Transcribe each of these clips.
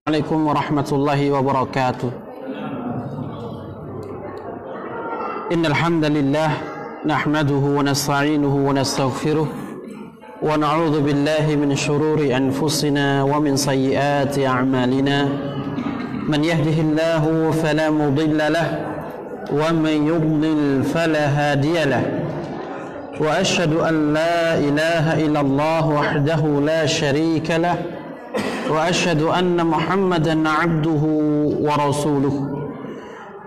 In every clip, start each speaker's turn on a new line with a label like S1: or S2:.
S1: Assalamualaikum warahmatullahi wabarakatuh. Innal hamdalillah nahmaduhu wa nasta'inuhu wa nastaghfiruh wa na'udzu billahi min shururi anfusina wa min sayyiati a'malina. Man yahdihillahu fala mudilla lahu wa man yudlil fala hadiya lahu. Wa asyhadu an la ilaha illallah wahdahu la syarika lahu وأشهد أن محمدا عبده ورسوله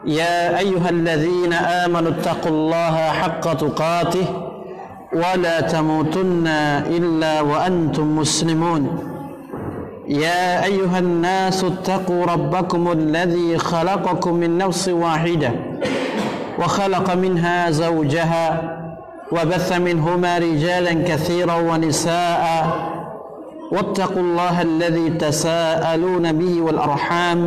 S1: يا أيها الذين آمنوا اتقوا الله حق تقاته ولا تموتن إلا وأنتم مسلمون يا أيها الناس اتقوا ربكم الذي خلقكم من نفس واحدة وخلق منها زوجها وبث منهما رجالا كثيرا ونساء واتقوا الله الذي تساءلون به والأرحام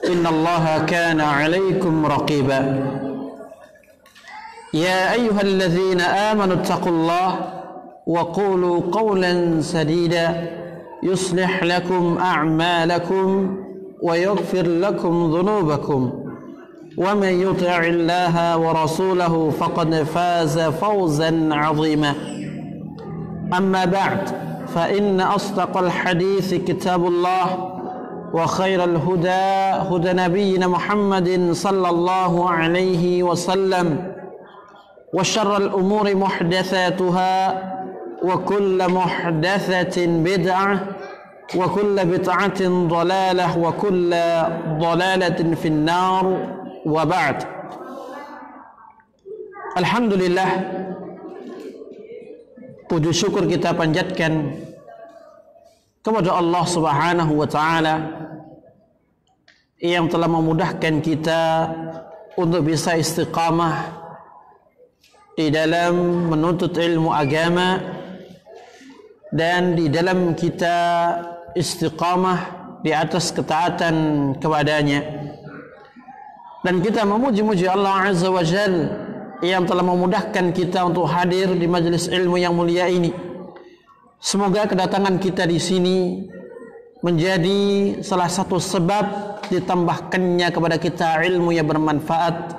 S1: إن الله كان عليكم رقيبا يا أيها الذين آمنوا اتقوا الله وقولوا قولا سديدا يصلح لكم أعمالكم ويغفر لكم ذنوبكم ومن يطع الله ورسوله فقد فاز فوزا عظيما أما بعد فإن أصدق الحديث كتاب الله وخير الهدى هدى نبينا محمد صلى الله عليه وسلم وشر الأمور محدثاتها وكل محدثة بدعة وكل بدعة ضلالة وكل ضلالة في النار وبعد. Alhamdulillah, puji syukur kita panjatkan kepada Allah Subhanahu wa taala yang telah memudahkan kita untuk bisa istiqamah di dalam menuntut ilmu agama dan di dalam kita istiqamah di atas ketaatan kepadanya. Dan kita memuji-muji Allah Azza wa Jalla yang telah memudahkan kita untuk hadir di majelis ilmu yang mulia ini. Semoga kedatangan kita di sini menjadi salah satu sebab ditambahkannya kepada kita ilmu yang bermanfaat,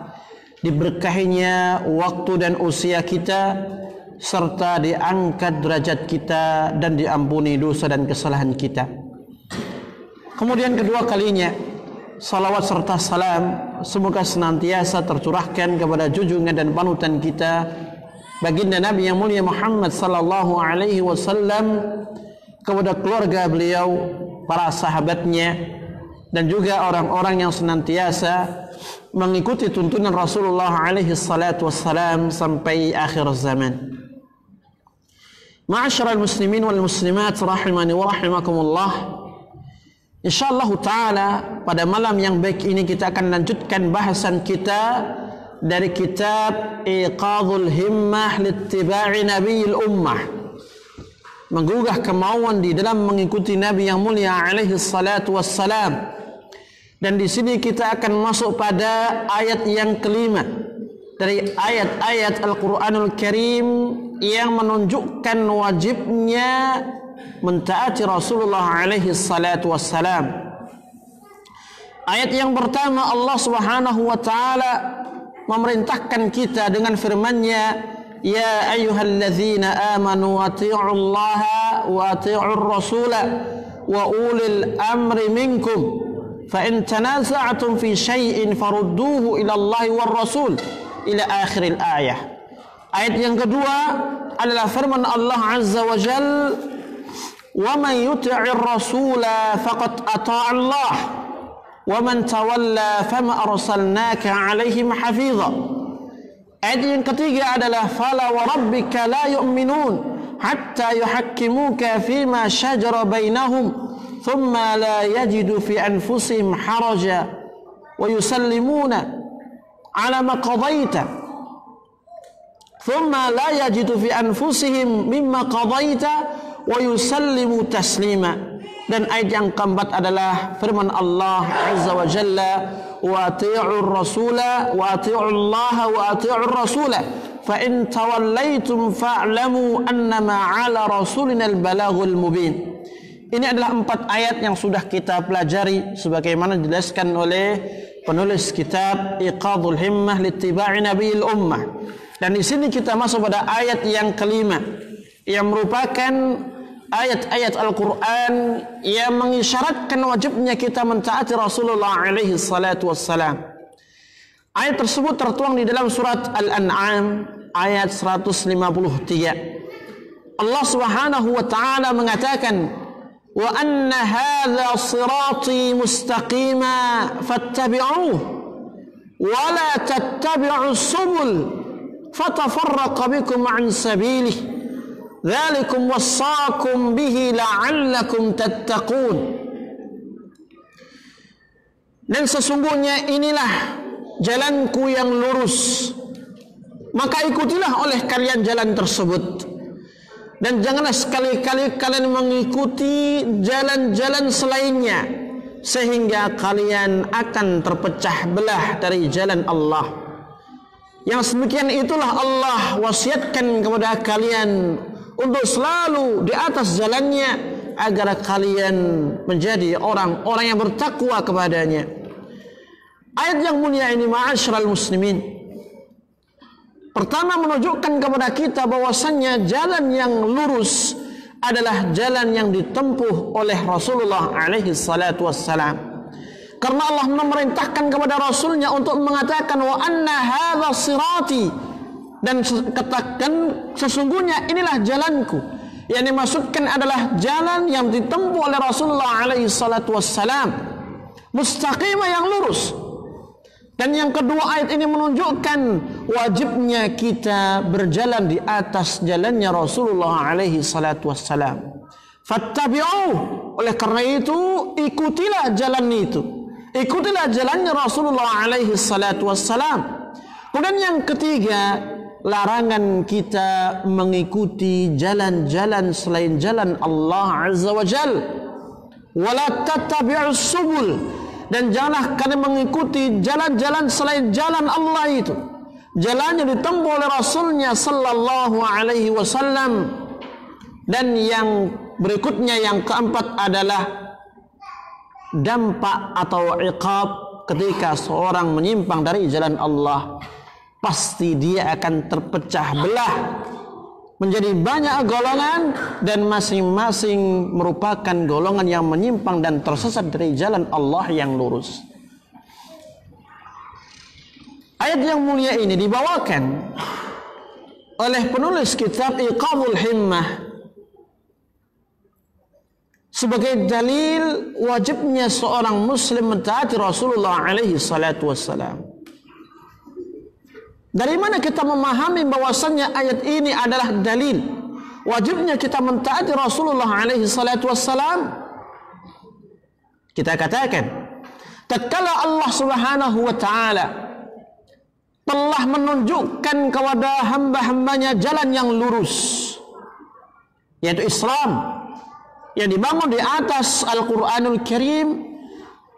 S1: diberkahinya waktu dan usia kita, serta diangkat derajat kita dan diampuni dosa dan kesalahan kita. Kemudian kedua kalinya, salawat serta salam semoga senantiasa tercurahkan kepada junjungan dan panutan kita baginda Nabi yang mulia Muhammad sallallahu alaihi wasallam, kepada keluarga beliau, para sahabatnya, dan juga orang-orang yang senantiasa mengikuti tuntunan Rasulullah alaihi salatu wassalam sampai akhir zaman. Ma'asyiral muslimin wal muslimat rahimani wa rahimakumullah. InsyaAllah ta'ala pada malam yang baik ini kita akan lanjutkan bahasan kita dari kitab Iqadhul Himmah Littiba'i Nabiyil Ummah, menggugah kemauan di dalam mengikuti Nabi yang mulia alaihi salatu wassalam. Dan di sini kita akan masuk pada ayat yang kelima dari ayat-ayat Al-Quranul Karim yang menunjukkan wajibnya mentaati Rasulullah alaihi salatu wassalam. Ayat yang pertama, Allah Subhanahu wa taala memerintahkan kita dengan firman-Nya, ya ayyuhalladzina amanu atti'ullaha wa atti'ur rasula wa ulil amri minkum fa in tanaza'tum fi syai'in farudduhu ila Allahi war rasul ila akhiril ayah. Ayat yang kedua adalah firman Allah Azza wa Jalla, وَمَنْ يُطِعِ الرَّسُولَ فَقَدْ أَطَاعَ اللَّهَ وَمَنْ تَوَلَّى فَمَا أَرْسَلْنَاكَ عَلَيْهِمْ حَفِيظًا. Ayat yang ketiga adalah فَلَا وَرَبِّكَ لَا يُؤْمِنُونَ حَتَّى يُحَكِّمُوكَ فِيمَا شَجَرَ بَيْنَهُمْ ثُمَّ لَا يَجِدُوا فِي أَنفُسِهِمْ حَرَجًا وَيُسَلِّمُونَ عَلَى مَا قَضَيْتَ ثُمَّ لَا يَجِدُوا فِي أَنفُسِهِمْ مِمَّا قَضَيْتَ wa yusallimu taslima. Dan ayat yang keempat adalah firman Allah Azza wa Jalla, wa ati'ur rasula wa ati'ullaha wa ati'ur rasula fa in tawallaitum fa'lamu annama 'ala rasulina al-balaghul mubin. Ini adalah 4 ayat yang sudah kita pelajari sebagaimana dijelaskan oleh penulis kitab Iqadul Himmah Littiba'i Nabiyil Ummah. Dan di sini kita masuk pada ayat yang kelima yang merupakan ayat-ayat Al-Quran yang mengisyaratkan wajibnya kita mentaati Rasulullah alaihi salatu wassalam. Ayat tersebut tertuang di dalam surat Al-An'am ayat 153. Allah Subhanahu wa taala mengatakan, wa anna hadza sirati mustaqima fattabi'uhu wa la tattabi'us subul fatafarraqa bikum an sabilihi dzalikum wassaakum bihi la'allakum tattaqun. Dan sesungguhnya inilah jalanku yang lurus, maka ikutilah oleh kalian jalan tersebut. Dan janganlah sekali-kali kalian mengikuti jalan-jalan selainnya, sehingga kalian akan terpecah belah dari jalan Allah. Yang demikian itulah Allah wasiatkan kepada kalian untuk selalu di atas jalannya, agar kalian menjadi orang-orang yang bertakwa kepadanya. Ayat yang mulia ini, ma'asyiral muslimin, pertama menunjukkan kepada kita bahwasannya jalan yang lurus adalah jalan yang ditempuh oleh Rasulullah alaihi salatu wassalam. Karena Allah memerintahkan kepada Rasulnya untuk mengatakan wa anna hadza sirati, dan katakan sesungguhnya inilah jalanku. Yang dimaksudkan adalah jalan yang ditempuh oleh Rasulullah alaihi salatu wassalam, mustaqimah, yang lurus. Dan yang kedua, ayat ini menunjukkan wajibnya kita berjalan di atas jalannya Rasulullah alaihi salatu wassalam. Fattabi'uh, oleh karena itu ikutilah jalan itu, ikutilah jalannya Rasulullah alaihi salatu wassalam. Kemudian yang ketiga, larangan kita mengikuti jalan-jalan selain jalan Allah azza wa jal. Wala tattabi'us subul, dan janganlah kalian mengikuti jalan-jalan selain jalan Allah itu, jalan yang ditempuh oleh Rasulnya sallallahu alaihi wasallam. Dan yang berikutnya, yang keempat, adalah dampak atau iqab ketika seorang menyimpang dari jalan Allah. Pasti dia akan terpecah belah menjadi banyak golongan, dan masing-masing merupakan golongan yang menyimpang dan tersesat dari jalan Allah yang lurus. Ayat yang mulia ini dibawakan oleh penulis kitab Iqadul Himmah sebagai dalil wajibnya seorang muslim mentaati Rasulullah alaihi salatu wassalam. Dari mana kita memahami bahwasannya ayat ini adalah dalil wajibnya kita mentaati Rasulullah alaihi salatu wassalam? Kita katakan, tatkala Allah Subhanahu wa taala telah menunjukkan kepada hamba-hambanya jalan yang lurus, yaitu Islam, yang dibangun di atas Al-Quranul Karim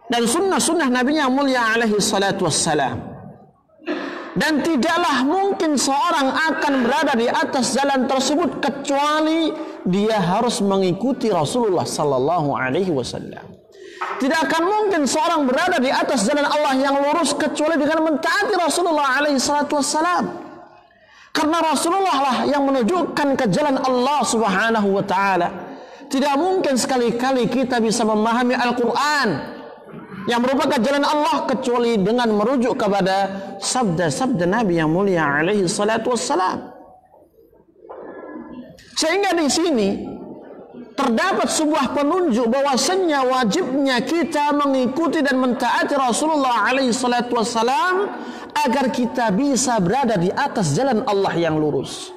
S1: dan sunnah-sunnah Nabi yang mulia alaihi salatu wassalam. Dan tidaklah mungkin seorang akan berada di atas jalan tersebut kecuali dia harus mengikuti Rasulullah sallallahu alaihi wasallam. Tidak akan mungkin seorang berada di atas jalan Allah yang lurus kecuali dengan mentaati Rasulullah alaihi salatu wassalam. Karena Rasulullah lah yang menunjukkan ke jalan Allah subhanahu wa ta'ala. Tidak mungkin sekali-kali kita bisa memahami Al-Quran yang merupakan jalan Allah kecuali dengan merujuk kepada sabda-sabda Nabi yang mulia alaihi salatu wassalam. Sehingga di sini terdapat sebuah penunjuk bahwasannya wajibnya kita mengikuti dan mentaati Rasulullah alaihi salatu wassalam agar kita bisa berada di atas jalan Allah yang lurus.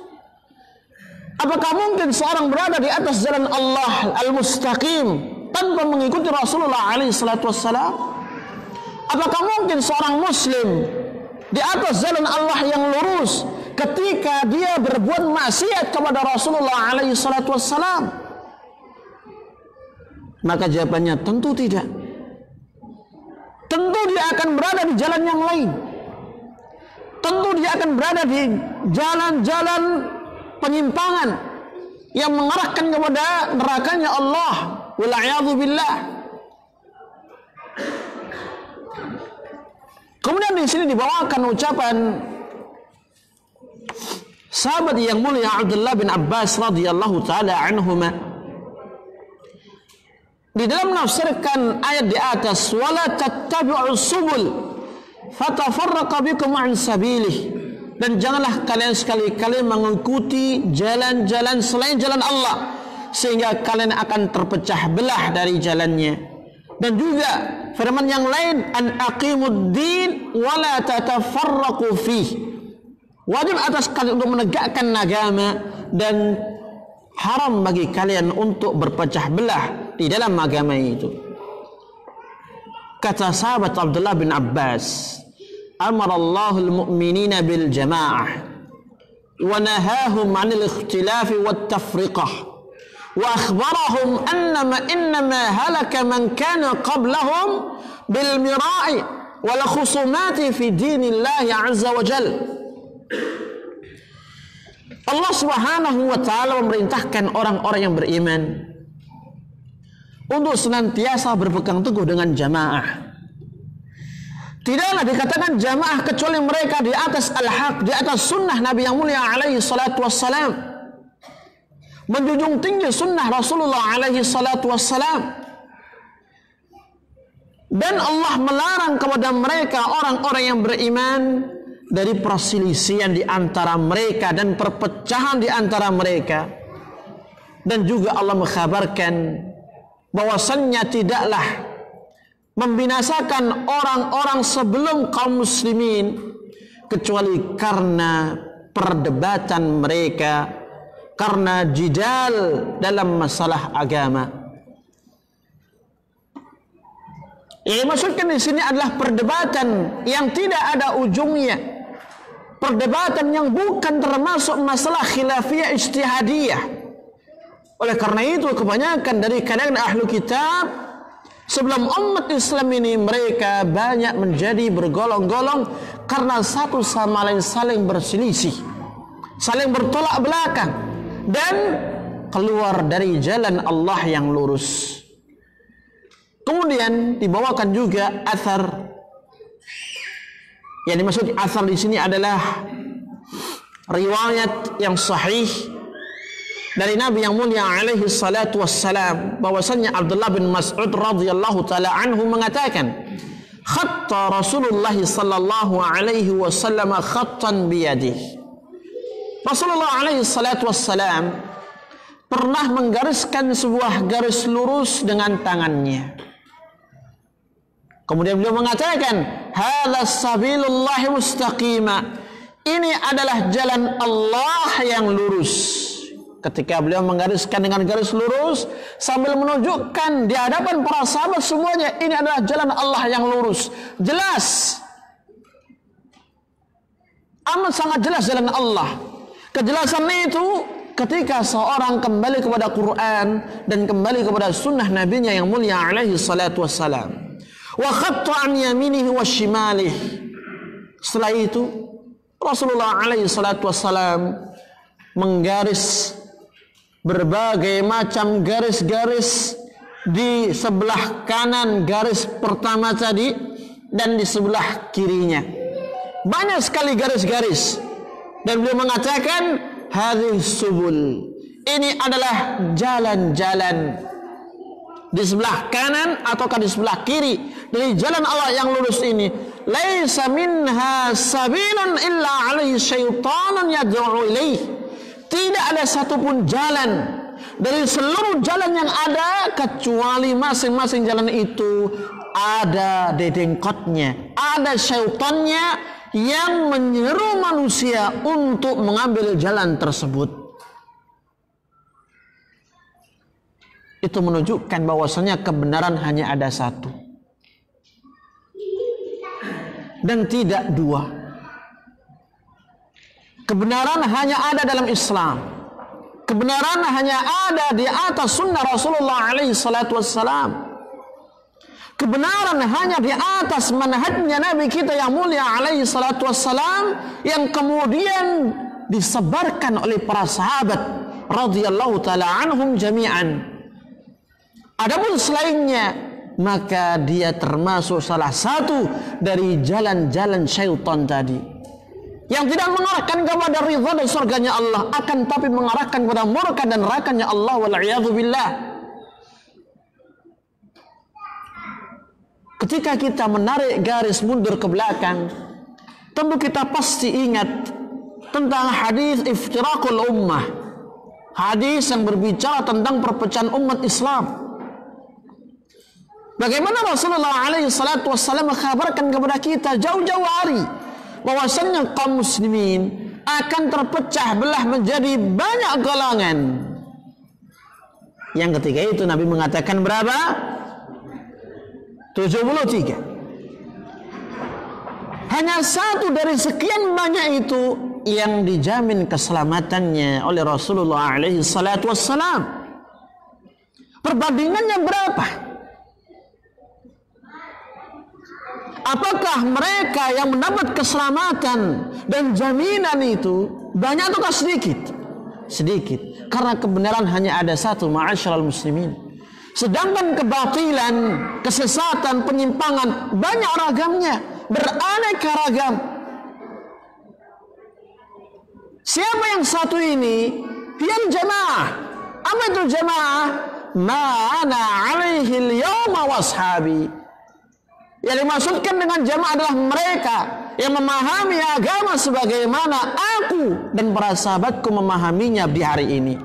S1: Apakah mungkin seorang berada di atas jalan Allah al-mustaqim tanpa mengikuti Rasulullah alaihi salatu wassalam? Apakah mungkin seorang muslim di atas jalan Allah yang lurus ketika dia berbuat maksiat kepada Rasulullah alaihi salatu wassalam? Maka jawabannya tentu tidak. Tentu dia akan berada di jalan yang lain. Tentu dia akan berada di jalan-jalan penyimpangan yang mengarahkan kepada nerakanya Allah Wal'iyadzu billah. Kemudian di sini dibawakan ucapan sahabat yang mulia Abdullah bin Abbas radhiyallahu taala anhuma di dalam menafsirkan ayat di atas, wala tattabi'us subul fatafarraqa bikum an sabilih, dan janganlah kalian sekali-kali mengikuti jalan-jalan selain jalan Allah sehingga kalian akan terpecah belah dari jalannya. Dan juga firman yang lain, an aqimuddin wala tatafarraqu fih, wajib atas kalian untuk menegakkan agama dan haram bagi kalian untuk berpecah belah di dalam agama itu. Kata sahabat Abdullah bin Abbas, amarallahu al-mu'minina bil jama'ah wa nahahum 'anil ikhtilafi wat tafriqah wa akhbarahum innama halaka man kana qablahum bil mira'i wal khusumati fi dinillahi 'azza wa jalla. Allah Subhanahu wa taala memerintahkan orang-orang yang beriman untuk senantiasa berpegang teguh dengan jamaah. Tidaklah dikatakan jamaah kecuali mereka di atas al-haq, di atas sunnah Nabi yang mulia alaihi salatu wassalam, menjunjung tinggi sunnah Rasulullah alaihi salatu wassalam. Dan Allah melarang kepada mereka orang-orang yang beriman dari perselisihan di antara mereka dan perpecahan di antara mereka. Dan juga Allah mengkhabarkan bahwasannya tidaklah membinasakan orang-orang sebelum kaum muslimin kecuali karena perdebatan mereka, karena jidal dalam masalah agama. Yang dimaksudkan di sini adalah perdebatan yang tidak ada ujungnya, perdebatan yang bukan termasuk masalah khilafiyah ijtihadiyah. Oleh karena itu kebanyakan dari kalangan ahlu kitab sebelum umat Islam ini, mereka banyak menjadi bergolong-golong karena satu sama lain saling berselisih, saling bertolak belakang, dan keluar dari jalan Allah yang lurus. Kemudian dibawakan juga athar. Yang dimaksud athar di sini adalah riwayat yang sahih dari Nabi yang mulia alaihi salatu wassalam, bahwasanya Abdullah bin Mas'ud radhiyallahu taala anhu mengatakan, khatta Rasulullah sallallahu alaihi wasallam khattan biyadihi. Rasulullah alaihi salatu wassalam pernah menggariskan sebuah garis lurus dengan tangannya. Kemudian beliau mengatakan, hadza sabilullahi mustaqima, ini adalah jalan Allah yang lurus. Ketika beliau menggariskan dengan garis lurus sambil menunjukkan di hadapan para sahabat semuanya, ini adalah jalan Allah yang lurus. Jelas, amat sangat jelas jalan Allah. Kejelasan itu ketika seorang kembali kepada Quran dan kembali kepada sunnah nabinya yang mulia alaihi salatu wassalam. Wa khatta an yaminihi wa shimalihi. Setelah itu Rasulullah alaihi salatu wassalam menggaris berbagai macam garis-garis di sebelah kanan garis pertama tadi dan di sebelah kirinya. Banyak sekali garis-garis. Dan beliau mengatakan, hadhihi subul, ini adalah jalan-jalan di sebelah kanan ataukah di sebelah kiri dari jalan Allah yang lurus ini. Laisa minha sabilun illa alaihi syaitanun yad'u ilaih. Tidak ada satupun jalan dari seluruh jalan yang ada kecuali masing-masing jalan itu ada dedengkotnya, ada syaitannya yang menyeru manusia untuk mengambil jalan tersebut. Itu menunjukkan bahwasanya kebenaran hanya ada satu dan tidak dua. Kebenaran hanya ada dalam Islam. Kebenaran hanya ada di atas sunnah Rasulullah alaihi salatu wassalam. Kebenaran hanya di atas manhajnya Nabi kita yang mulia alaihi salatu wassalam, yang kemudian disebarkan oleh para sahabat radhiyallahu taala anhum jami'an. Adapun selainnya, maka dia termasuk salah satu dari jalan-jalan syaitan tadi, yang tidak mengarahkan kepada ridha dan surganya Allah, akan tapi mengarahkan kepada murka dan nerakanya Allah, wal'iyadzu billah. Ketika kita menarik garis mundur ke belakang, tentu kita pasti ingat tentang hadis iftiraqul ummah, hadis yang berbicara tentang perpecahan umat Islam. Bagaimana Rasulullah alaihi salatu wassalam mengkabarkan kepada kita jauh-jauh hari bahwasannya kaum muslimin akan terpecah belah menjadi banyak golongan. Yang ketiga itu Nabi mengatakan berapa? 73. Hanya satu dari sekian banyak itu yang dijamin keselamatannya oleh Rasulullah alaihi salatu wassalam. Perbandingannya berapa? Apakah mereka yang mendapat keselamatan dan jaminan itu banyak atau sedikit? Sedikit. Karena kebenaran hanya ada satu, ma'asyiral muslimin. Sedangkan kebatilan, kesesatan, penyimpangan banyak ragamnya, beraneka ragam. Siapa yang satu ini? Yang jamaah. Apa itu jamaah? Ma'ana alaihi al-yawma washabi. Yang dimaksudkan dengan jamaah adalah mereka yang memahami agama sebagaimana aku dan para sahabatku memahaminya di hari ini.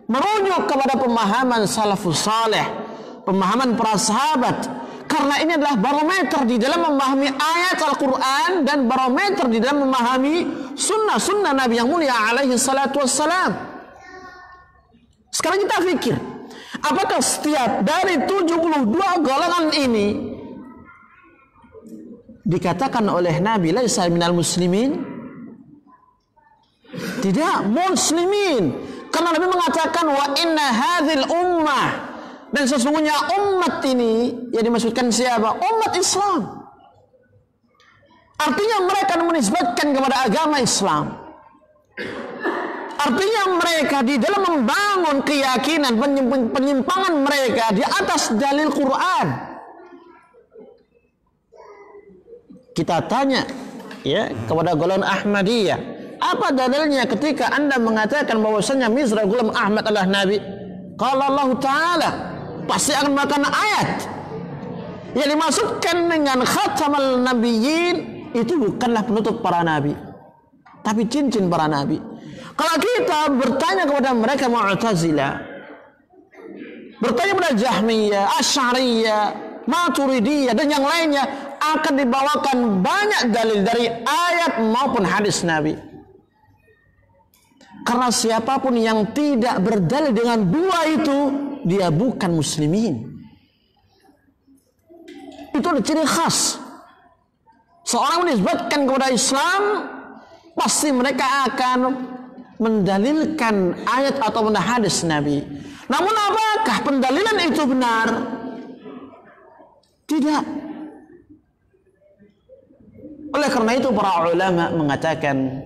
S1: Merujuk kepada pemahaman salafus saleh, pemahaman para sahabat. Karena ini adalah barometer di dalam memahami ayat Al-Quran dan barometer di dalam memahami sunnah Nabi yang mulia alaihi salatu wassalam. Sekarang kita pikir, apakah setiap dari 72 golongan ini dikatakan oleh Nabi laisa minal muslimin? Tidak, muslimin. Karena Nabi mengatakan wa inna hadzal ummah, dan sesungguhnya umat ini yang dimaksudkan siapa? Umat Islam. Artinya mereka menisbatkan kepada agama Islam. Artinya mereka di dalam membangun keyakinan penyimpangan mereka di atas dalil Quran. Kita tanya ya kepada golongan Ahmadiyah, apa dalilnya ketika Anda mengatakan bahwasanya Mirza Ghulam Ahmad adalah nabi? Qala Allah Ta'ala, pasti akan makan ayat. Yang dimaksudkan dengan khatamal nabiyyin itu bukanlah penutup para nabi, tapi cincin para nabi. Kalau kita bertanya kepada mereka Mu'tazilah, bertanya kepada Jahmiyah, Asy'ariyah, Maturidiyah dan yang lainnya, akan dibawakan banyak dalil dari ayat maupun hadis Nabi. Karena siapapun yang tidak berdalil dengan dua itu, dia bukan muslimin. Itu adalah ciri khas. Seorang menisbatkan kepada Islam, pasti mereka akan mendalilkan ayat atau hadis Nabi. Namun apakah pendalilan itu benar? Tidak. Oleh karena itu para ulama mengatakan,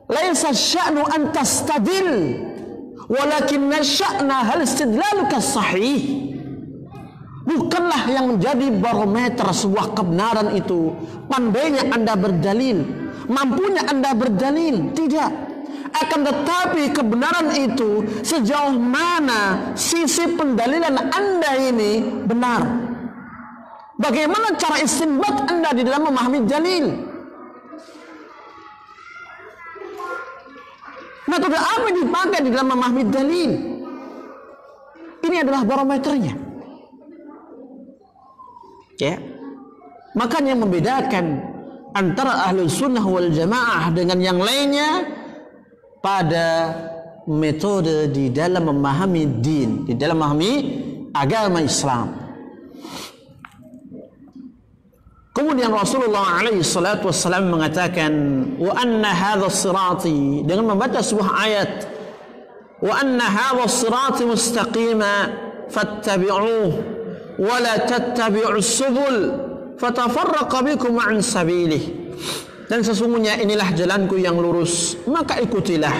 S1: laisa sya'nu an tastadil, walakinna sya'na hal istidlaluka sahih. Bukanlah yang menjadi barometer sebuah kebenaran itu pandainya Anda berdalil, mampunya Anda berdalil. Tidak. Akan tetapi kebenaran itu sejauh mana sisi pendalilan Anda ini benar. Bagaimana cara istinbat Anda di dalam memahami dalil? Metode apa yang dipakai di dalam memahami dalil? Ini adalah barometernya. Ya. Makanya yang membedakan antara ahlus sunnah wal jamaah dengan yang lainnya pada metode di dalam memahami din, di dalam memahami agama Islam. Kemudian Rasulullah alaihi salatu wassalam mengatakan, wa anna hadha sirati, dengan membaca sebuah ayat, wa anna hadha sirati mustaqima fattabi'uh wa la tattabi'us subul fatafarraqa bikum an sabilih. Dan sesungguhnya inilah jalanku yang lurus, maka ikutilah,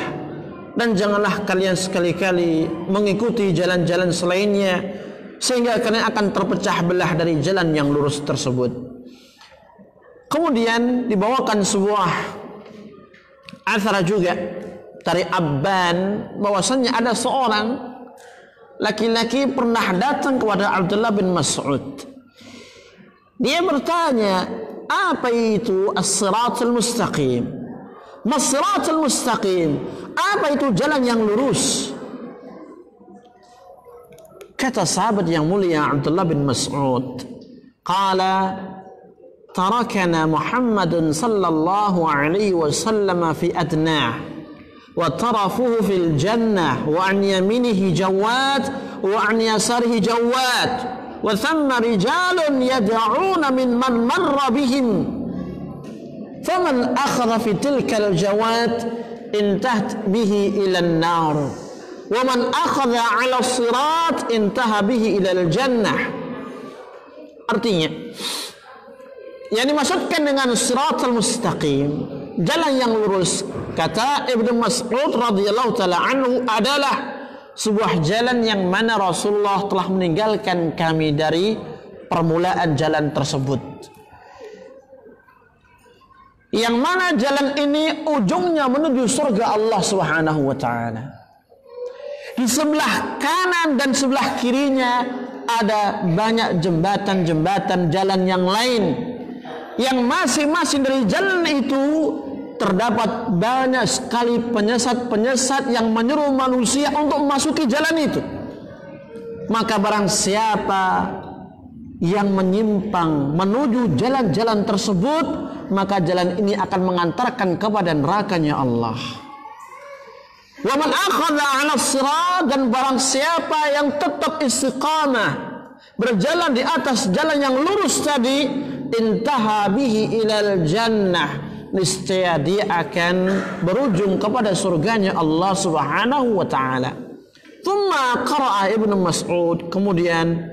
S1: dan janganlah kalian sekali-kali mengikuti jalan-jalan selainnya, sehingga kalian akan terpecah belah dari jalan yang lurus tersebut. Kemudian dibawakan sebuah athar juga dari Abban bahwasanya ada seorang laki-laki pernah datang kepada Abdullah bin Mas'ud. Dia bertanya, apa itu as-siratul mustaqim? Mas-siratul mustaqim, apa itu jalan yang lurus? Kata sahabat yang mulia Abdullah bin Mas'ud, qala tarakana Muhammadun sallallahu alaihi wasallam fi adnah wa tarafuhu fil jannah wa an yaminihi jawad wa an yasarihi jawad wa thamma rijalun yad'una min man marra bihim faman akhadha fi tilka al-jawad intahat bihi ila an-nar wa man akhadha 'ala as-sirat intaha bihi ila al-jannah. Artinya, yang dimaksudkan dengan siratal mustaqim, jalan yang lurus, kata Ibnu Mas'ud radhiyallahu taala anhu, adalah sebuah jalan yang mana Rasulullah telah meninggalkan kami dari permulaan jalan tersebut. Yang mana jalan ini ujungnya menuju surga Allah Subhanahu wa taala. Di sebelah kanan dan sebelah kirinya ada banyak jembatan-jembatan jalan yang lain, yang masing-masing dari jalan itu terdapat banyak sekali penyesat-penyesat yang menyeru manusia untuk memasuki jalan itu. Maka barang siapa yang menyimpang menuju jalan-jalan tersebut, maka jalan ini akan mengantarkan kepada nerakanya Allah. Wa man akhadha 'ala as-sirat, dan barang siapa yang tetap istiqamah berjalan di atas jalan yang lurus tadi, intaha bihi ilal jannah, niscaya dia akan berujung kepada surganya Allah Subhanahu wa taala. Thumma qara'a Ibnu Mas'ud, kemudian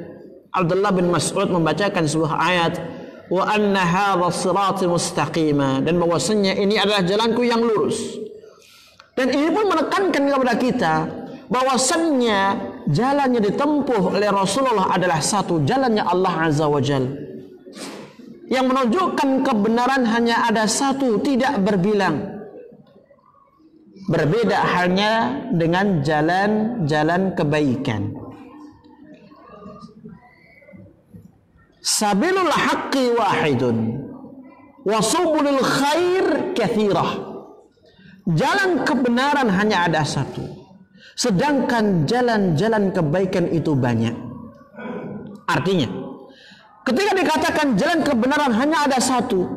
S1: Abdullah bin Mas'ud membacakan sebuah ayat, wa anna hadha sirati mustaqima, dan bahwasanya ini adalah jalanku yang lurus. Dan ini pun menekankan kepada kita bahwasannya jalan yang ditempuh oleh Rasulullah adalah satu, jalannya Allah Azza wa Jalla, yang menunjukkan kebenaran hanya ada satu, tidak berbilang. Berbeda halnya dengan jalan-jalan kebaikan. Sabilul haqqi wahidun wa subulul khair katsirah. Jalan kebenaran hanya ada satu, sedangkan jalan-jalan kebaikan itu banyak. Artinya, ketika dikatakan jalan kebenaran hanya ada satu,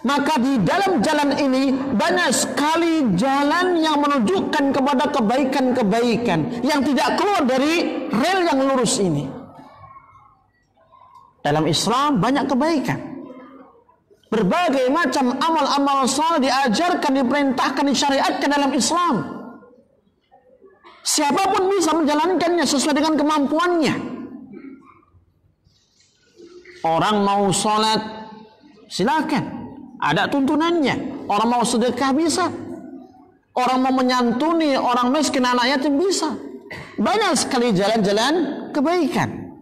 S1: maka di dalam jalan ini banyak sekali jalan yang menunjukkan kepada kebaikan-kebaikan yang tidak keluar dari rel yang lurus ini. Dalam Islam banyak kebaikan. Berbagai macam amal-amal saleh diajarkan, diperintahkan, disyariatkan dalam Islam. Siapapun bisa menjalankannya sesuai dengan kemampuannya. Orang mau sholat, silakan, ada tuntunannya. Orang mau sedekah bisa. Orang mau menyantuni orang miskin, anak yatim bisa. Banyak sekali jalan-jalan kebaikan.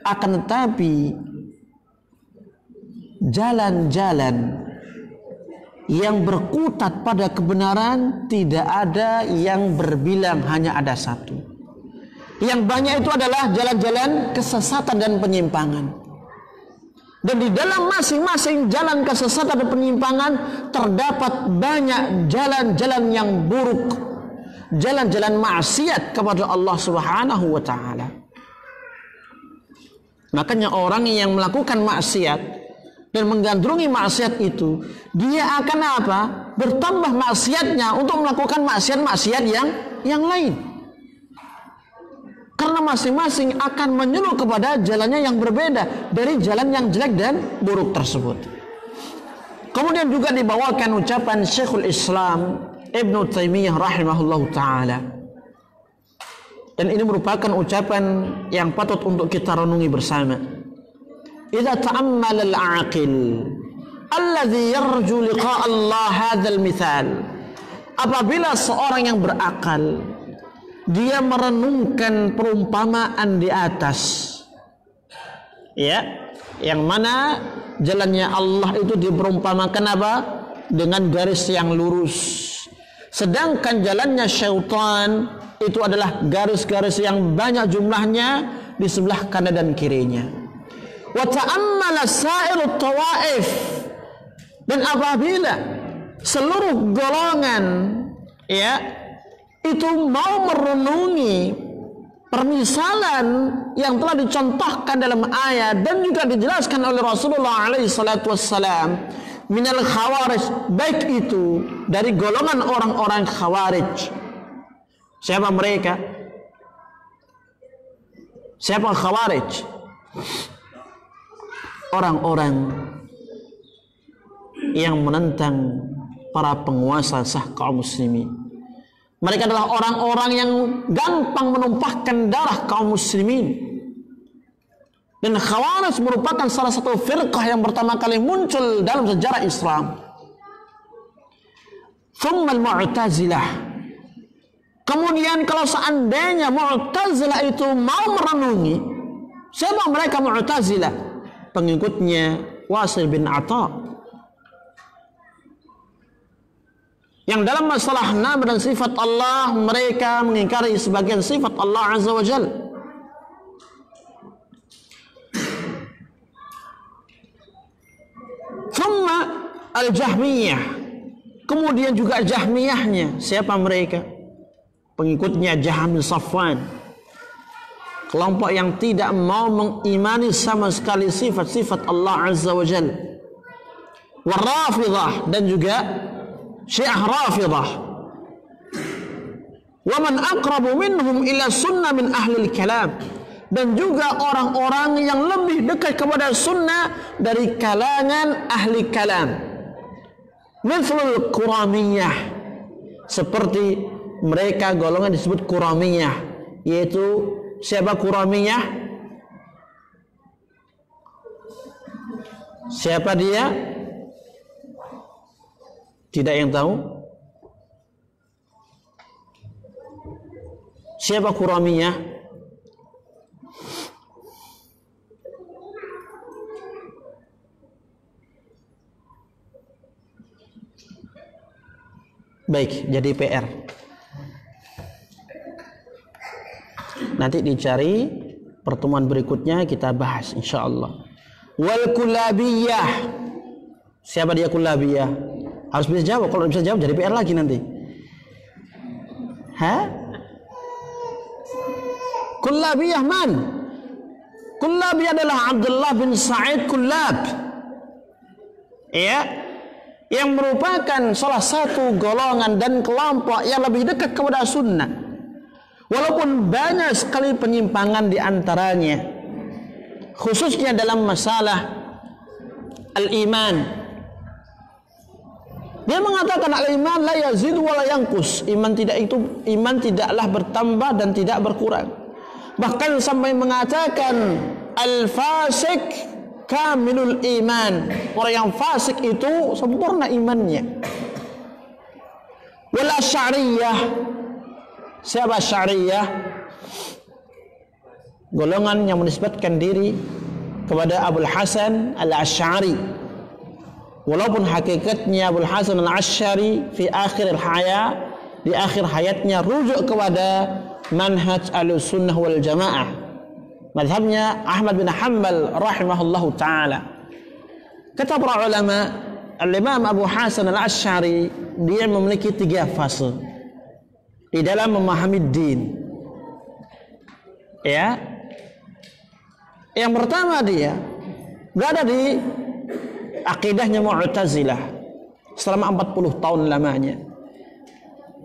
S1: Akan tetapi jalan-jalan yang berkutat pada kebenaran tidak ada yang berbilang, hanya ada satu. Yang banyak itu adalah jalan-jalan kesesatan dan penyimpangan. Dan di dalam masing-masing jalan kesesatan dan penyimpangan terdapat banyak jalan-jalan yang buruk, jalan-jalan maksiat kepada Allah Subhanahu wa taala. Makanya orang yang melakukan maksiat dan menggandrungi maksiat itu, dia akan apa? Bertambah maksiatnya untuk melakukan maksiat-maksiat yang lain. Karena masing-masing akan menyuruh kepada jalannya yang berbeda dari jalan yang jelek dan buruk tersebut. Kemudian juga dibawakan ucapan Syekhul Islam Ibnu Taimiyah rahimahullahu taala. Dan ini merupakan ucapan yang patut untuk kita renungi bersama. Idza ta'ammal al-aqil alladhi yarju liqa' Allah hadzal mithal. Apabila seorang yang berakal dia merenungkan perumpamaan di atas, ya, yang mana jalannya Allah itu diperumpamakan apa? Dengan garis yang lurus. Sedangkan jalannya syaitan itu adalah garis-garis yang banyak jumlahnya di sebelah kanan dan kirinya. Wa ta'ammala sa'irut tawaif, dan apabila seluruh golongan, ya, itu mau merenungi permisalan yang telah dicontohkan dalam ayat dan juga dijelaskan oleh Rasulullah alaihi salatu wassalam, minal khawarij, baik itu dari golongan orang-orang khawarij. Siapa mereka? Siapa khawarij? Orang-orang yang menentang para penguasa sah kaum muslimin. Mereka adalah orang-orang yang gampang menumpahkan darah kaum muslimin. Dan Khawarij merupakan salah satu firqah yang pertama kali muncul dalam sejarah Islam. Thumma al-Mu'tazilah. Kemudian kalau seandainya Mu'tazilah itu mau merenungi, siapa mereka Mu'tazilah? Pengikutnya Wasil bin Atha, yang dalam masalah nama dan sifat Allah mereka mengingkari sebagian sifat Allah Azza wa Jalla. Thumma al-Jahmiyah, kemudian juga Jahmiyahnya. Siapa mereka? Pengikutnya Jahm bin Safwan, kelompok yang tidak mau mengimani sama sekali sifat-sifat Allah Azza wa Jalla. War-Rafidah, dan juga Syiah Rafidah. Wa man aqrabu minhum ila sunnah min ahli kalam, dan juga orang-orang yang lebih dekat kepada sunnah dari kalangan ahli kalam. Mithlul Quramiyah, seperti mereka golongan disebut Quramiyah, yaitu siapa Quramiyah? Siapa dia? Tidak yang tahu? Siapa Quramiyah? Baik, jadi PR. Nanti dicari, pertemuan berikutnya kita bahas insyaallah. Wal Kullabiyah. Siapa dia Kullabiyah? Harus bisa jawab. Kalau bisa jawab jadi PR lagi nanti. Kullabiyah man? Kullabiyah adalah Abdullah bin Sa'id Kullab, ya, yang merupakan salah satu golongan dan kelompok yang lebih dekat kepada sunnah, walaupun banyak sekali penyimpangan di antaranya, khususnya dalam masalah al-iman. Dia mengatakan al-iman la yazid wa la yanqus. Iman tidaklah bertambah dan tidak berkurang. Bahkan sampai mengatakan al-fasik kamilul iman. Orang yang fasik itu sempurna imannya. Wal Asy'ariyah. Siapa Asy'ariyah? Golongan yang menisbatkan diri kepada Abul Hasan Al-Asy'ari. Walaupun hakikatnya Abul Hasan Al-Asy'ari di akhir hayatnya rujuk kepada manhaj Ahlussunnah wal Jamaah, madhabnya Ahmad bin Hanbal rahimahullahu taala. Kata para ulama, Al-Imam Abu Hasan Al-Asy'ari dia memiliki 3 fase di dalam memahami din. Ya. Yang pertama, dia berada di akidahnya Mu'tazilah selama 40 tahun lamanya.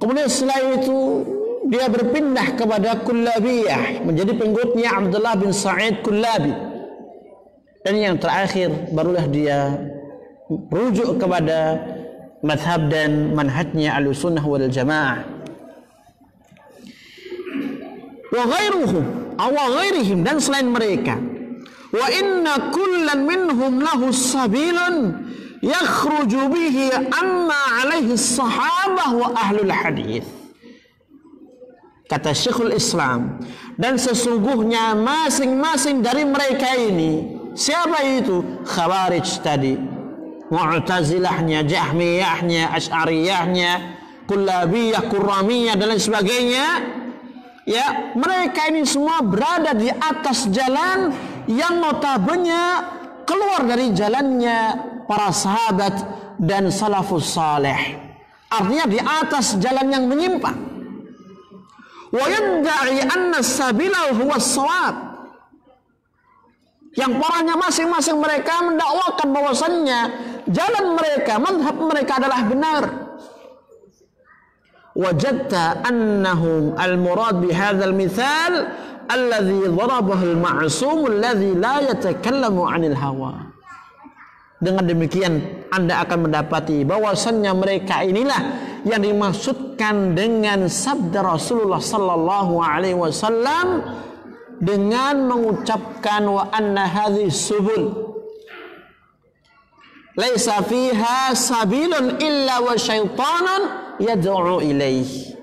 S1: Kemudian setelah itu dia berpindah kepada Kullabiyah, menjadi pengikutnya Abdullah bin Sa'id Kullabi. Dan yang terakhir barulah dia rujuk kepada madhab dan manhajnya Ahlussunnah wal Jamaah. Wa ghairihim, dan selain mereka. Wa inna kullan minhum lahu sabilun yakhruju bihi amma alaihi sahabah wa ahlul hadith. Kata Syekhul Islam, dan sesungguhnya masing-masing dari mereka ini, siapa itu? Khawarij tadi, Mu'tazilahnya, Jahmiyahnya, Asy'ariyahnya, Kullabiyah, Qurramiyah dan lain sebagainya. Ya, mereka ini semua berada di atas jalan yang notabene keluar dari jalannya para sahabat dan salafus saleh. Artinya di atas jalan yang menyimpang. Wa yadda'i anna sabila huwa shawab. Yang poranya masing-masing mereka mendakwakan bahwasannya jalan mereka, mazhab mereka adalah benar. Wajadta annahum al-murad bihadzal mithal alladhi darabahu al-ma'sum alladhi la yatakallamu 'anil hawa. Dengan demikian Anda akan mendapati bahwasannya mereka inilah yang dimaksudkan dengan sabda Rasulullah sallallahu alaihi wasallam dengan mengucapkan wa anna hadhihi subul laisa fiha sabilun illa wa syaitanan yad'u ilaihi.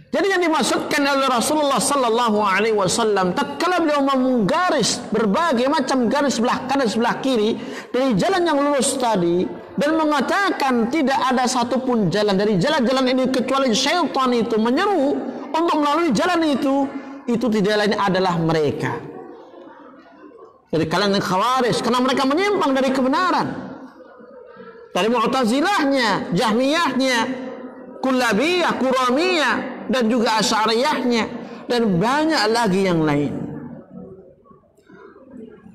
S1: Jadi yang dimaksudkan oleh Rasulullah sallallahu alaihi wasallam tatkala beliau menggaris berbagai macam garis sebelah kanan sebelah kiri dari jalan yang lurus tadi dan mengatakan tidak ada satupun jalan dari jalan-jalan ini kecuali syaitan itu menyeru untuk melalui jalan itu tidak lain adalah mereka. Dari kalangan Khawarij karena mereka menyimpang dari kebenaran. Dari Mu'tazilahnya, Jahmiyahnya, Kullabiyah, Qurramiyah dan juga Asy'ariyahnya dan banyak lagi yang lain.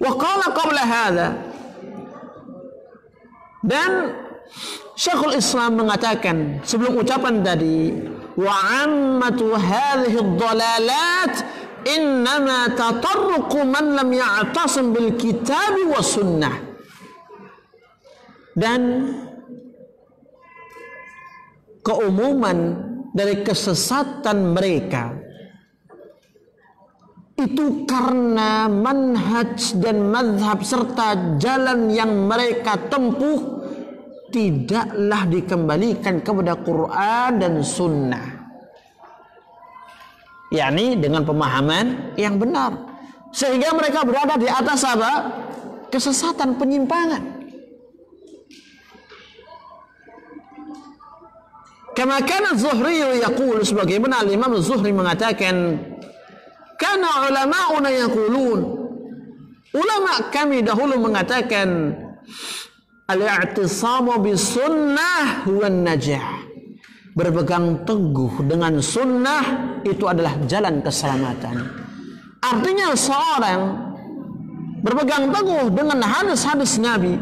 S1: Wa qala qabla hadza, dan Syekhul Islam mengatakan sebelum ucapan tadi, wa ammatu hadhihi ad-dalalat innama tatarruqu man lam ya'tasim bil kitab wa sunnah. Dan keumuman dari kesesatan mereka itu karena manhaj dan mazhab serta jalan yang mereka tempuh tidaklah dikembalikan kepada Quran dan Sunnah, yakni dengan pemahaman yang benar, sehingga mereka berada di atas apa? Kesesatan, penyimpangan. Kama kana Az-Zuhri yaqul, sebagaimana Imam Az-Zuhri mengatakan, kana ulama'una yaqulun, ulama kami dahulu mengatakan, al-i'tisamu bis sunnah huwa an-najah, berpegang teguh dengan sunnah itu adalah jalan keselamatan. Artinya seorang berpegang teguh dengan hadis-hadis Nabi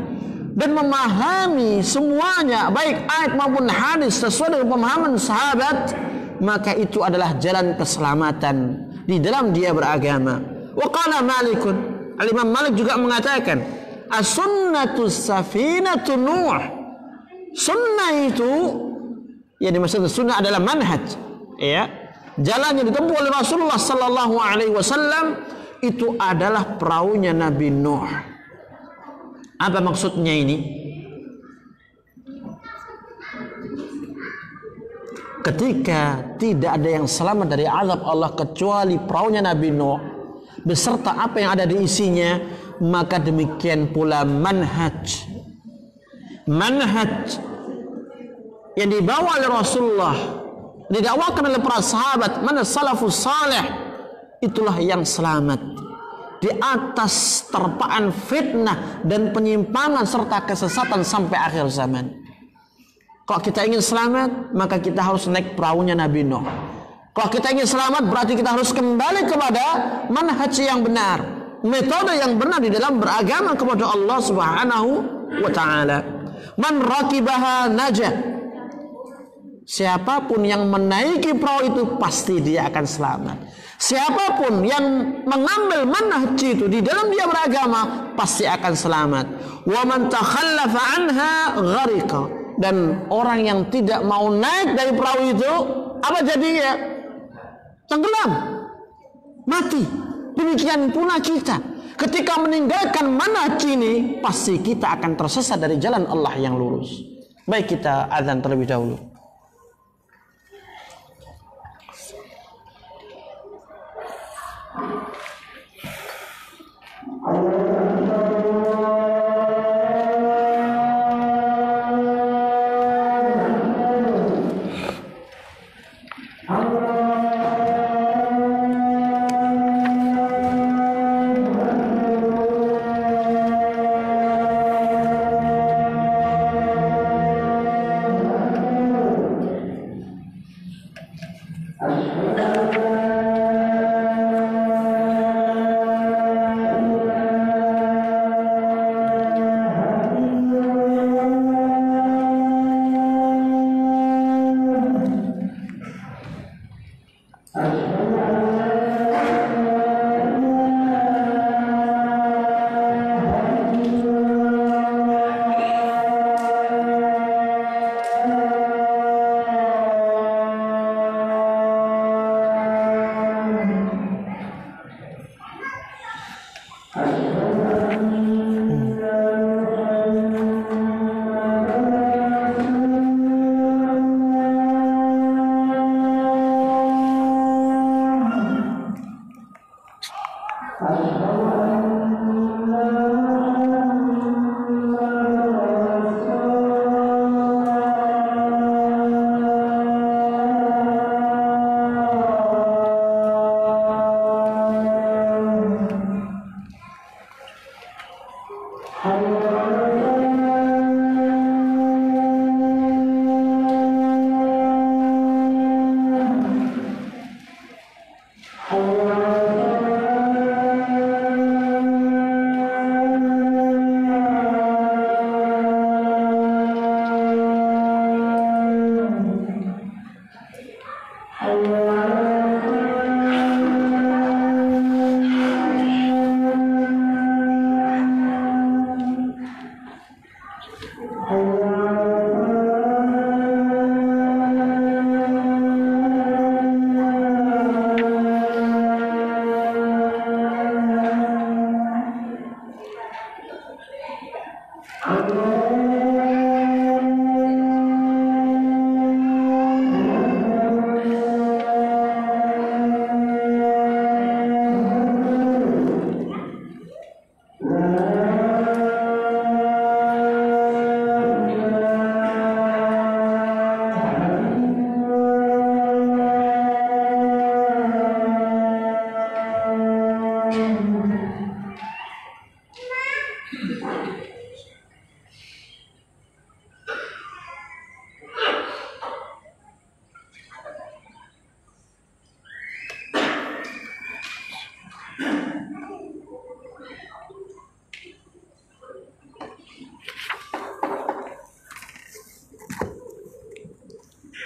S1: dan memahami semuanya baik ayat maupun hadis sesuai dengan pemahaman sahabat, maka itu adalah jalan keselamatan di dalam dia beragama. Wa qala Malikun, Al-Imam Malik juga mengatakan, as-sunnatu safinatu Nuh. Sunnah itu yang dimaksud sunnah adalah manhaj, ya, jalan yang ditempuh oleh Rasulullah sallallahu alaihi wasallam itu adalah perahunya Nabi Nuh. Apa maksudnya ini? Ketika tidak ada yang selamat dari azab Allah kecuali perahunya Nabi Nuh beserta apa yang ada di isinya, maka demikian pula manhaj yang dibawa oleh Rasulullah, didakwakan oleh para sahabat, mana salafus saleh, itulah yang selamat di atas terpaan fitnah dan penyimpangan serta kesesatan sampai akhir zaman. Kalau kita ingin selamat, maka kita harus naik perahunya Nabi Nuh. Kalau kita ingin selamat, berarti kita harus kembali kepada manhaj yang benar, metode yang benar di dalam beragama kepada Allah Subhanahu wa taala. Man rakibaha najah. Siapapun yang menaiki perahu itu pasti dia akan selamat. Siapapun yang mengambil manhaj itu di dalam dia beragama pasti akan selamat. Wa man takhallafa anha gharqa. Dan orang yang tidak mau naik dari perahu itu, apa jadinya? Tenggelam, mati. Demikian pula kita, ketika meninggalkan manhaj ini, pasti kita akan tersesat dari jalan Allah yang lurus. Baik, kita azan terlebih dahulu.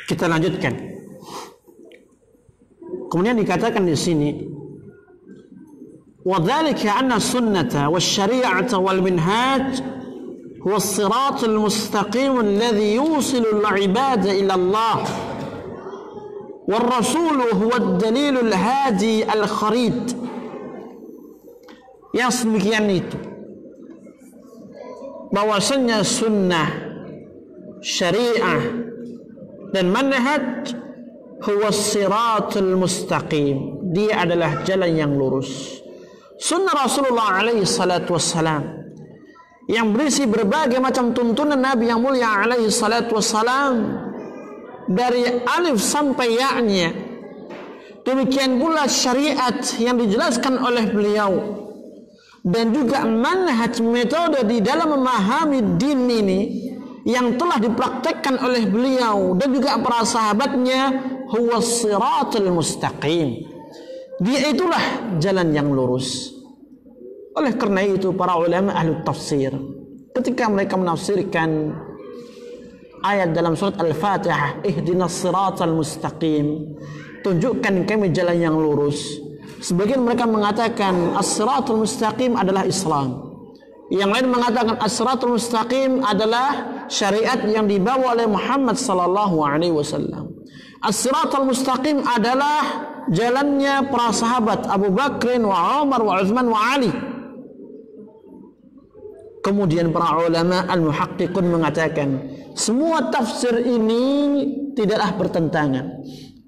S1: Kita lanjutkan. Kemudian dikatakan di sini, وَذَلِكَ أَنَّ السُنَّةَ وَالشَّرِيعَةَ وَالْمِنْهَاجِ هُوَ الصِّرَاطُ الْمُسْتَقِيمُ الَّذِي يُوصِلُ الْعِبَادَ إِلَى اللَّهِ وَالرَّسُولُ هُوَ الدَّلِيلُ الْهَادِي الْخَرِيدُ. Yang demikian itu, bahwasanya sunnah, syariah dan manhaj huwa siratul mustaqim, dia adalah jalan yang lurus. Sunnah Rasulullah alaihi salatu wassalam yang berisi berbagai macam tuntunan Nabi yang mulia alaihi salatu wassalam dari alif sampai ya-nya. Demikian pula syariat yang dijelaskan oleh beliau dan juga manhaj, metode di dalam memahami din ini yang telah dipraktekkan oleh beliau dan juga para sahabatnya, huwa siratul mustaqim, dia itulah jalan yang lurus. Oleh karena itu para ulama ahli tafsir ketika mereka menafsirkan ayat dalam surat Al-Fatihah, ihdinas siratal mustaqim, tunjukkan kami jalan yang lurus, sebagian mereka mengatakan as-siratul mustaqim adalah Islam, yang lain mengatakan as-siratul mustaqim adalah syariat yang dibawa oleh Muhammad sallallahu alaihi wasallam. As-siratul mustaqim adalah jalannya para sahabat Abu Bakr wa Umar wa Utsman wa Ali. Kemudian para ulama al-muhaqqiqun mengatakan semua tafsir ini tidaklah bertentangan,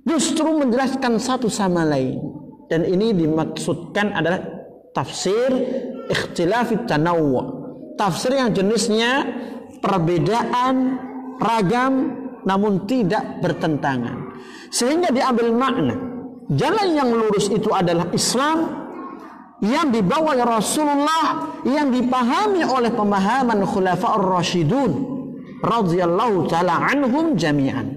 S1: justru menjelaskan satu sama lain, dan ini dimaksudkan adalah tafsir ikhtilafit tanawwu', tafsir yang jenisnya perbedaan, ragam, namun tidak bertentangan. Sehingga diambil makna jalan yang lurus itu adalah Islam yang dibawa oleh Rasulullah, yang dipahami oleh pemahaman Khulafaur Rasyidun radhiyallahu taala anhum jami'an.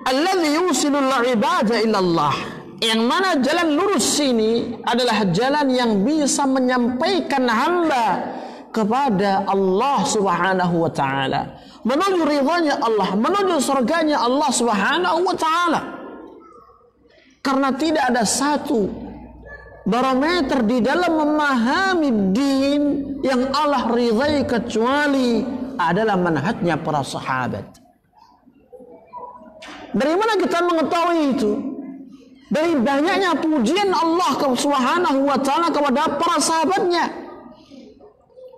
S1: Alladzi yusilul ibada ila Allah, yang mana jalan lurus ini adalah jalan yang bisa menyampaikan hamba kepada Allah Subhanahu wa taala, menuju ridhanya Allah, menuju surganya Allah Subhanahu wa taala. Karena tidak ada satu barometer di dalam memahami din yang Allah ridhai kecuali adalah manhajnya para sahabat. Dari mana kita mengetahui itu? Dari banyaknya pujian Allah Subhanahu wa taala kepada para sahabatnya.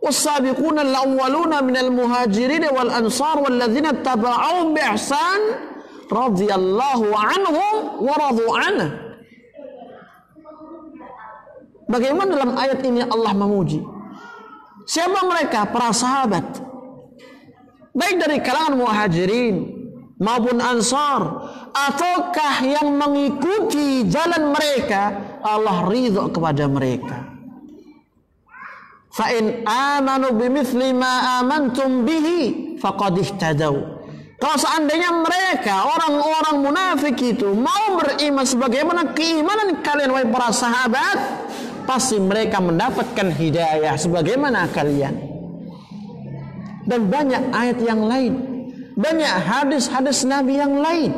S1: Was-sabiquna al-awwaluna minal muhajirin wal ansar wal ladzina tabauhum bi ihsan radhiyallahu anhum wa radu anhu. Bagaimana dalam ayat ini Allah memuji? Siapa mereka? Para sahabat, baik dari kalangan muhajirin maupun ansar, ataukah yang mengikuti jalan mereka, Allah ridho kepada mereka. Fa in amanu bimithli ma amantum bihi faqad ihtadaw. Kalau seandainya mereka orang-orang munafik itu mau beriman sebagaimana keimanan kalian wahai para sahabat, pasti mereka mendapatkan hidayah sebagaimana kalian. Dan banyak ayat yang lain, banyak hadis-hadis Nabi yang lain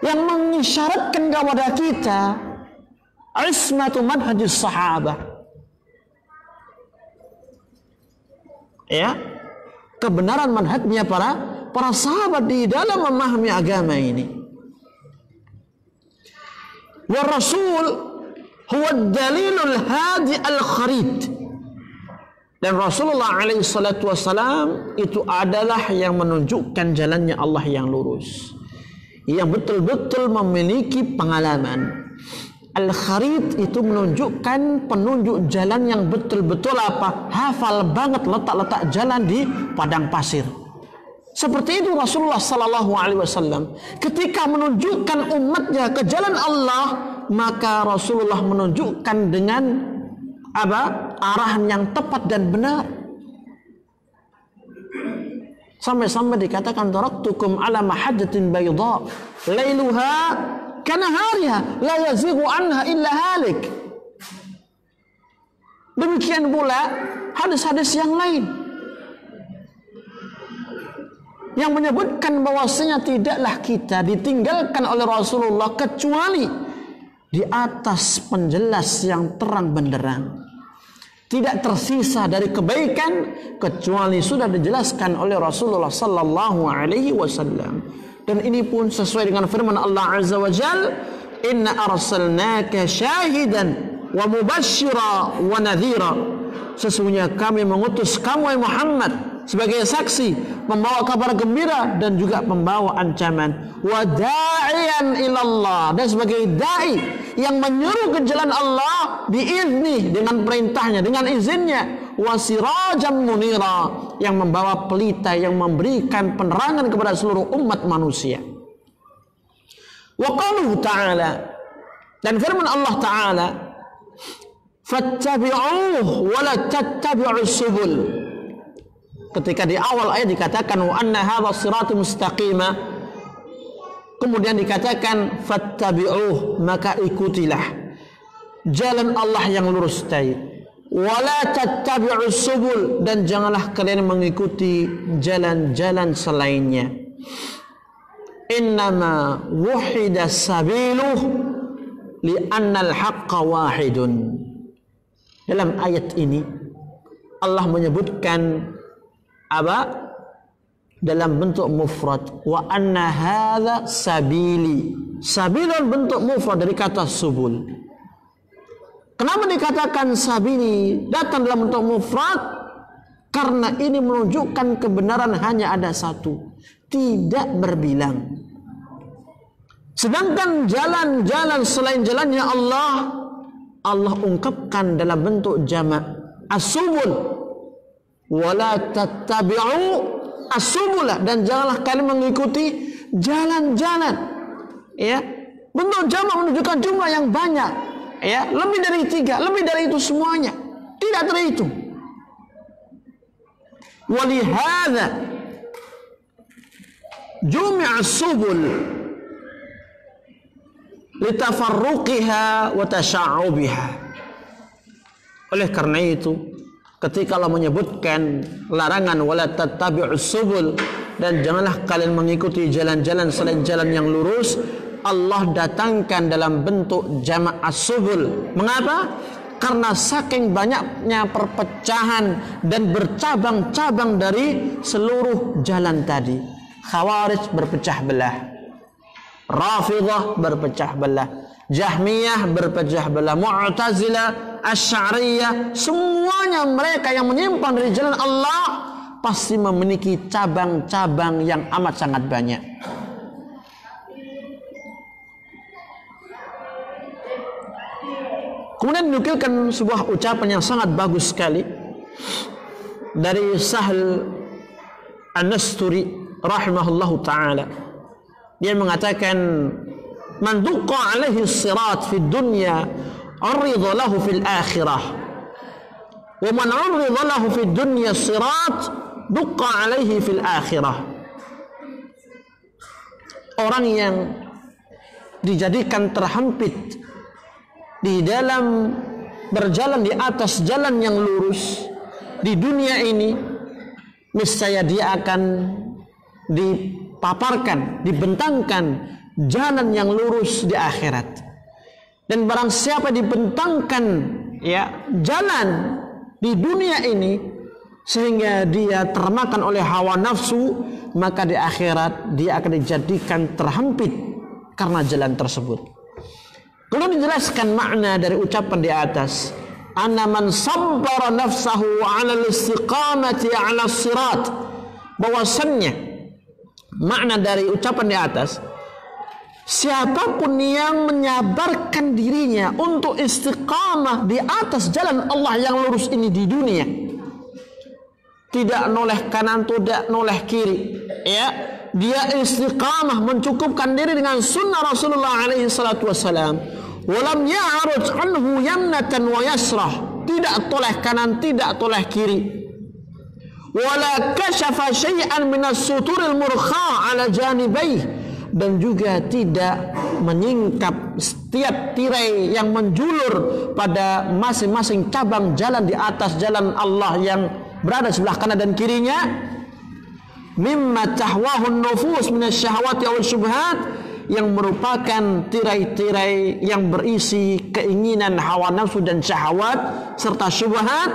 S1: yang mengisyaratkan kepada kita ismatu manhajis sahabah, ya, kebenaran manhajnya para sahabat di dalam memahami agama ini. Wa Rasul huwa dalilul hadi al-kharid. Dan Rasulullah alaihi salatu wassalam itu adalah yang menunjukkan jalannya Allah yang lurus, yang betul-betul memiliki pengalaman. Al-kharid itu menunjukkan penunjuk jalan yang betul-betul apa? Hafal banget letak-letak jalan di padang pasir. Seperti itu Rasulullah sallallahu alaihi wasallam ketika menunjukkan umatnya ke jalan Allah, maka Rasulullah menunjukkan dengan apa? Arahan yang tepat dan benar. Sampai-sampai dikatakan taraktukum ala mahajjatin bayda lailuha kanahariha la yazighu anha illa halik. Demikian pula hadis-hadis yang lain yang menyebutkan bahwasanya tidaklah kita ditinggalkan oleh Rasulullah kecuali di atas penjelas yang terang benderang. Tidak tersisa dari kebaikan kecuali sudah dijelaskan oleh Rasulullah sallallahu alaihi wasallam. Dan ini pun sesuai dengan firman Allah Azza wa Jalla, "Inna arsalnaka syahidan wa mubashshira wa nadhira." Sesungguhnya kami mengutus kamu wahai Muhammad sebagai saksi, membawa kabar gembira dan juga membawa ancaman. Wa da'iyan ilallah, dan sebagai dai yang menyuruh ke jalan Allah biizni, dengan perintahnya, dengan izinnya. Wa sirajan munira, yang membawa pelita yang memberikan penerangan kepada seluruh umat manusia. Wa qaluhu ta'ala, dan firman Allah Ta'ala, fattabi'uhu wa la tattabi'us subul. Ketika di awal ayat dikatakan wa anna hadha siratal mustaqima, kemudian dikatakan fattabi'uh, maka ikutilah jalan Allah yang lurus tadi. Wala tattabi'us subul, dan janganlah kalian mengikuti jalan-jalan selainnya. Innama wuhida sabiluh li'anna al-haqqa wahidun. Dalam ayat ini Allah menyebutkan apa? Dalam bentuk mufrad, wa anna hadza sabili. Sabilun bentuk mufrad dari kata subul. Kenapa dikatakan sabili datang dalam bentuk mufrad? Karena ini menunjukkan kebenaran hanya ada satu, tidak berbilang. Sedangkan jalan-jalan selain jalannya Allah ungkapkan dalam bentuk jamak, as-subul. Wala tattabi'u as-subula, dan janganlah kalian mengikuti jalan-jalan. Ya, bentuk jamak menunjukkan jumlah yang banyak. Ya, lebih dari 3, lebih dari itu semuanya tidak terhitung. Walihada jumi'a subul litafarruqiha wa tasha'ubiha. Oleh karena itu, ketika Allah menyebutkan larangan wala tattabi'us subul, dan janganlah kalian mengikuti jalan-jalan selain jalan yang lurus, Allah datangkan dalam bentuk jamak as-subul. Mengapa? Karena saking banyaknya perpecahan dan bercabang-cabang dari seluruh jalan tadi. Khawarij berpecah belah, Rafidhah berpecah belah, Jahmiyah berpecah belah, Mu'tazilah, Asy'ariyah, semuanya mereka yang menyimpang dari jalan Allah pasti memiliki cabang-cabang yang amat sangat banyak. Kemudian dinukilkan sebuah ucapan yang sangat bagus sekali dari Sahl An-Nasturi rahimahullahu ta'ala. Dia mengatakan, man duqqa alaihi sirat fi dunya urida lahu fil akhirah, wa man urida lahu fi dunya sirat duqqa alaihi fil akhirah. Orang yang dijadikan terhempit di dalam berjalan di atas jalan yang lurus di dunia ini, niscaya dia akan dipaparkan, dibentangkan jalan yang lurus di akhirat. Dan barang siapa dibentangkan jalan di dunia ini sehingga dia termakan oleh hawa nafsu, maka di akhirat dia akan dijadikan terhempit karena jalan tersebut. Kalau dijelaskan makna dari ucapan di atas, anna man sabbara nafsahu 'ala al-istiqamati 'ala as-sirat, bahwasannya makna dari ucapan di atas, siapapun yang menyabarkan dirinya untuk istiqamah di atas jalan Allah yang lurus ini di dunia, tidak noleh kanan, tidak noleh kiri, dia istiqamah mencukupkan diri dengan sunnah Rasulullah alaihi salatu wassalam, walam ya'ruj anhu yamnatan wa yasrah, tidak toleh kanan, tidak toleh kiri, wala kashafa syai'an minas suturil murkha ala janibayh, dan juga tidak menyingkap setiap tirai yang menjulur pada masing-masing cabang jalan di atas jalan Allah yang berada sebelah kanan dan kirinya, mimma tahwahun nufus minasyahawati wal syubhat, yang merupakan tirai-tirai yang berisi keinginan hawa nafsu dan syahwat serta syubhat.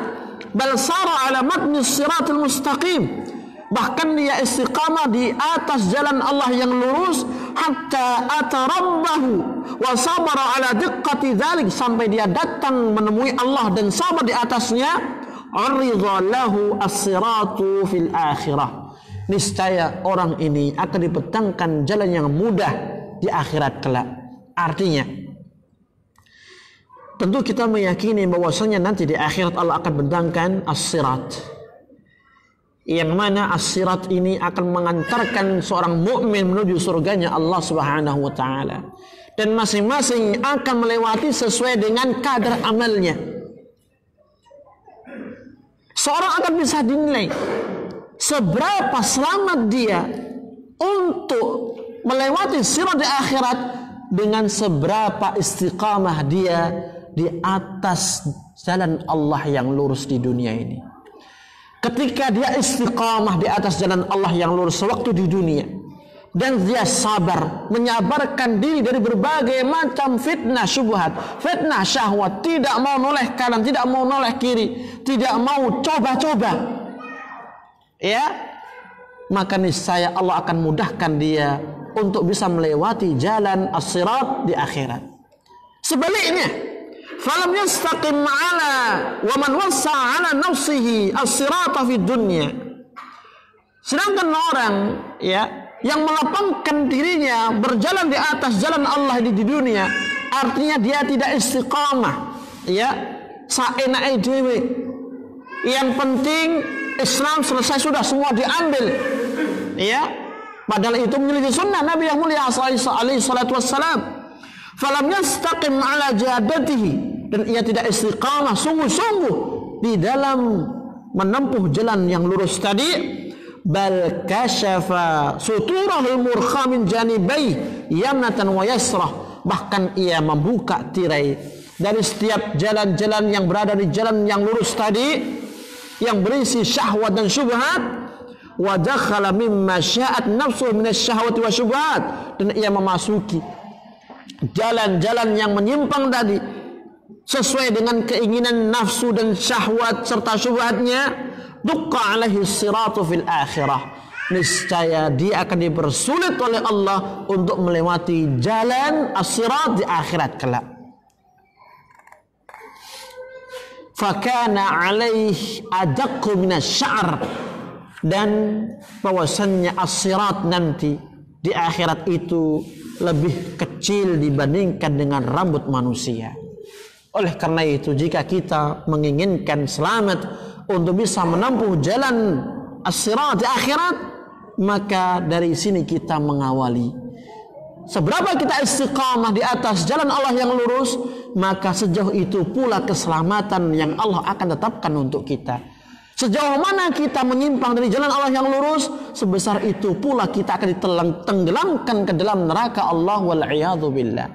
S1: Bal sara ala matni siratal mustaqim, bahkan dia istiqamah di atas jalan Allah yang lurus, hatta atarabbahu wa sabara ala diqqati dzalik, sampai dia datang menemui Allah dan sabar di atasnya. Uridha lahu as-siratu fil akhirah, niscaya orang ini akan dibentangkan jalan yang mudah di akhirat kelak. Artinya, tentu kita meyakini bahwasanya nanti di akhirat Allah akan bentangkan as-sirat, yang mana as-sirat ini akan mengantarkan seorang mukmin menuju surganya Allah Subhanahu wa taala, dan masing-masing akan melewati sesuai dengan kadar amalnya. Seorang akan bisa dinilai seberapa selamat dia untuk melewati sirat di akhirat dengan seberapa istiqamah dia di atas jalan Allah yang lurus di dunia ini. Ketika dia istiqamah di atas jalan Allah yang lurus sewaktu di dunia, dan dia sabar, menyabarkan diri dari berbagai macam fitnah syubhat, fitnah syahwat, tidak mau noleh kanan, tidak mau noleh kiri, tidak mau coba-coba, maka niscaya Allah akan mudahkan dia untuk bisa melewati jalan as-sirat di akhirat. Sebaliknya, falam yastaqim ala wa man wassa ala nafsihi as-sirata fid dunya, sedangkan orang yang melapangkan dirinya berjalan di atas jalan Allah di dunia, artinya dia tidak istiqamah, saenake dhewe, yang penting Islam selesai sudah, semua diambil, Padahal itu menjadi sunnah Nabi yang mulia alaihi salatu wassalam. Falam yastaqim ala jadatihi, dan ia tidak istiqamah sungguh-sungguh di dalam menempuh jalan yang lurus tadi. Bal kasyafa suturahul murkha min janibai yamnatan wa yasrah, bahkan ia membuka tirai dari setiap jalan-jalan yang berada di jalan yang lurus tadi, yang berisi syahwat dan syubhat. Wa dakhala mimma sya'at nafsuhu min asy-syahwati wa syubhat, dan ia memasuki jalan-jalan yang menyimpang tadi sesuai dengan keinginan nafsu dan syahwat serta syubhatnya. Dukka alaihi siratu fil akhirah, niscaya dia akan dipersulit oleh Allah untuk melewati jalan as-sirat di akhirat kelak. Fakana alaihi adaqqu minasy-sya'r, dan bahwasannya as-sirat nanti di akhirat itu lebih kecil dibandingkan dengan rambut manusia. Oleh karena itu, jika kita menginginkan selamat untuk bisa menempuh jalan as-sirat di akhirat, maka dari sini kita mengawali. Seberapa kita istiqamah di atas jalan Allah yang lurus, maka sejauh itu pula keselamatan yang Allah akan tetapkan untuk kita. Sejauh mana kita menyimpang dari jalan Allah yang lurus, sebesar itu pula kita akan ditenggelamkan ke dalam neraka Allah wal-'iyadzu billah.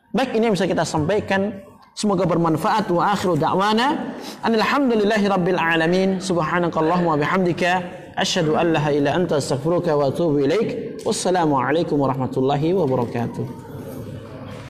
S1: Baik, ini yang bisa kita sampaikan. Semoga bermanfaat. Wa akhiru da'wana alhamdulillahi rabbil alamin. Subhanakallahumma bihamdika asyhadu an la ilaha illa anta astaghfiruka wa atubu ilaik. Wassalamu alaikum warahmatullahi wabarakatuh.